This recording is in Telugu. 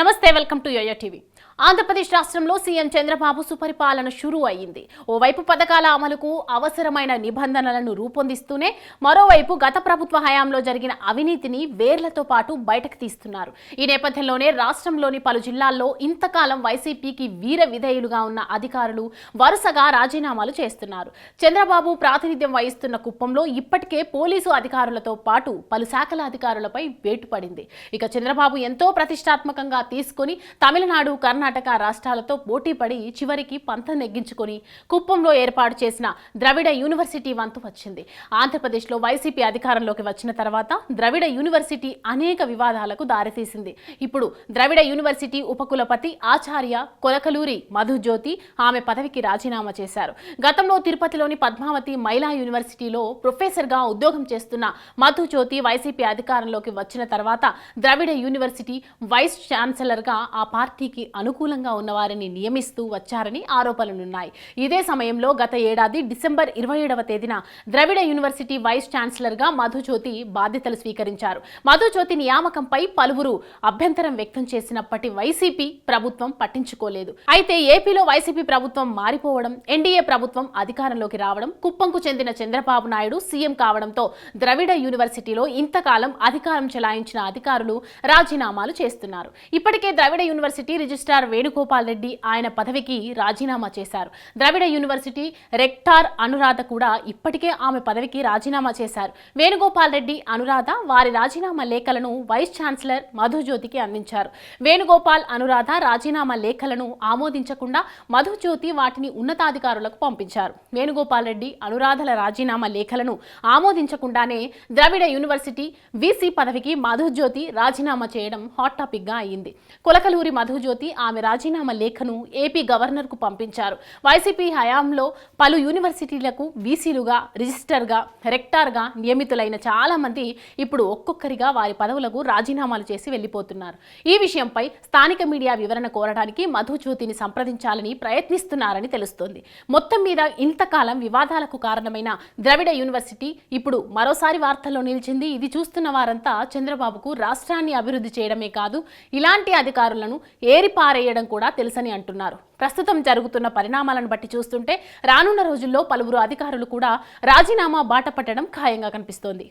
నమస్తే, welcome to YoYo TV. Andhra Pradesh రాష్ట్రంలో సీఎం చంద్రబాబు సుపరిపాలన షురూ అయ్యింది. ఓవైపు పథకాల అమలుకు అవసరమైన నిబంధనలను రూపొందిస్తూనే మరోవైపు గత ప్రభుత్వ హయాంలో జరిగిన అవినీతిని వేర్లతో పాటు బయటకు తీస్తున్నారు. ఈ నేపథ్యంలోనే రాష్ట్రంలోని పలు జిల్లాల్లో ఇంతకాలం వైసీపీకి వీర విధేయులుగా ఉన్న అధికారులు వరుసగా రాజీనామాలు చేస్తున్నారు. చంద్రబాబు ప్రాతినిధ్యం వహిస్తున్న కుప్పంలో ఇప్పటికే పోలీసు అధికారులతో పాటు పలు శాఖల అధికారులపై వేటు పడింది. ఇక చంద్రబాబు ఎంతో ప్రతిష్టాత్మకంగా తీసుకుని తమిళనాడు, కర్ణాటక రాష్ట్రాలతో పోటీపడి చివరికి పంతం నెగ్గించుకొని కుప్పంలో ఏర్పాటు చేసిన ద్రవిడ యూనివర్సిటీ వంతు వచ్చింది. ఆంధ్రప్రదేశ్లో వైసీపీ అధికారంలోకి వచ్చిన తర్వాత ద్రవిడ యూనివర్సిటీ అనేక వివాదాలకు దారితీసింది. ఇప్పుడు ద్రవిడ యూనివర్సిటీ ఉపకులపతి ఆచార్య కొలకలూరి మధుజ్యోతి ఆమె పదవికి రాజీనామా చేశారు. గతంలో తిరుపతిలోని పద్మావతి మహిళా యూనివర్సిటీలో ప్రొఫెసర్గా ఉద్యోగం చేస్తున్న మధుజ్యోతి వైసీపీ అధికారంలోకి వచ్చిన తర్వాత ద్రవిడ యూనివర్సిటీ వైస్ ఛాన్సలర్గా ఆ పార్టీకి అనుకూలంగా ఉన్న వారిని నియమిస్తూ వచ్చారని ఆరోపణలున్నాయి. ఇదే సమయంలో గత ఏడాది డిసెంబర్ 27వ తేదీన ద్రవిడ యూనివర్సిటీ వైస్ ఛాన్సలర్గా మధుజ్యోతి బాధ్యతలు స్వీకరించారు. మధుజ్యోతి నియామకంపై పలువురు అభ్యంతరం వ్యక్తం చేసినప్పటి వైసీపీ ప్రభుత్వం పట్టించుకోలేదు. అయితే ఏపీలో వైసీపీ ప్రభుత్వం మారిపోవడం, ఎన్డీఏ ప్రభుత్వం అధికారంలోకి రావడం, కుప్పంకు చెందిన చంద్రబాబు నాయుడు సీఎం కావడంతో ద్రవిడ యూనివర్సిటీలో ఇంతకాలం అధికారం చెలాయించిన అధికారులు రాజీనామాలు చేస్తున్నారు. ఇప్పటికే ద్రవిడ యూనివర్సిటీ రిజిస్ట్రార్ వేణుగోపాల్ రెడ్డి ఆయన పదవికి రాజీనామా చేశారు. ద్రవిడ యూనివర్సిటీ రెక్టార్ అనురాధ కూడా ఇప్పటికే ఆమె పదవికి రాజీనామా చేశారు. వేణుగోపాల్ రెడ్డి, అనురాధ వారి రాజీనామా లేఖలను వైస్ ఛాన్సలర్ మధుజ్యోతికి అందించారు. వేణుగోపాల్, అనురాధ రాజీనామా లేఖలను ఆమోదించకుండా మధుజ్యోతి వాటిని ఉన్నతాధికారులకు పంపించారు. వేణుగోపాల్ రెడ్డి, అనురాధల రాజీనామా లేఖలను ఆమోదించకుండానే ద్రవిడ యూనివర్సిటీ వీసీ పదవికి మధుజ్యోతి రాజీనామా చేయడం హాట్ టాపిక్ గా అయింది. కొలకలూరి మధుజ్యోతి ఆమె రాజీనామా లేఖను ఏపీ గవర్నర్కు పంపించారు. వైసీపీ హయాంలో పలు యూనివర్సిటీలకు వీసీలుగా, రిజిస్టర్గా, రెక్టార్గా నియమితులైన చాలా మంది ఇప్పుడు ఒక్కొక్కరిగా వారి పదవులకు రాజీనామాలు చేసి వెళ్లిపోతున్నారు. ఈ విషయంపై స్థానిక మీడియా వివరణ కోరడానికి మధుజ్యోతిని సంప్రదించాలని ప్రయత్నిస్తున్నారని తెలుస్తోంది. మొత్తం మీద ఇంతకాలం వివాదాలకు కారణమైన ద్రవిడ యూనివర్సిటీ ఇప్పుడు మరోసారి వార్తల్లో నిలిచింది. ఇది చూస్తున్న వారంతా చంద్రబాబుకు రాష్ట్రాన్ని అభివృద్ధి చేయడమే కాదు, ఇలాంటి అధికారులను ఏరిపారేయడం కూడా తెలుసని అంటున్నారు. ప్రస్తుతం జరుగుతున్న పరిణామాలను బట్టి చూస్తుంటే రానున్న రోజుల్లో పలువురు అధికారులు కూడా రాజీనామా బాట పట్టడం ఖాయంగా కనిపిస్తోంది.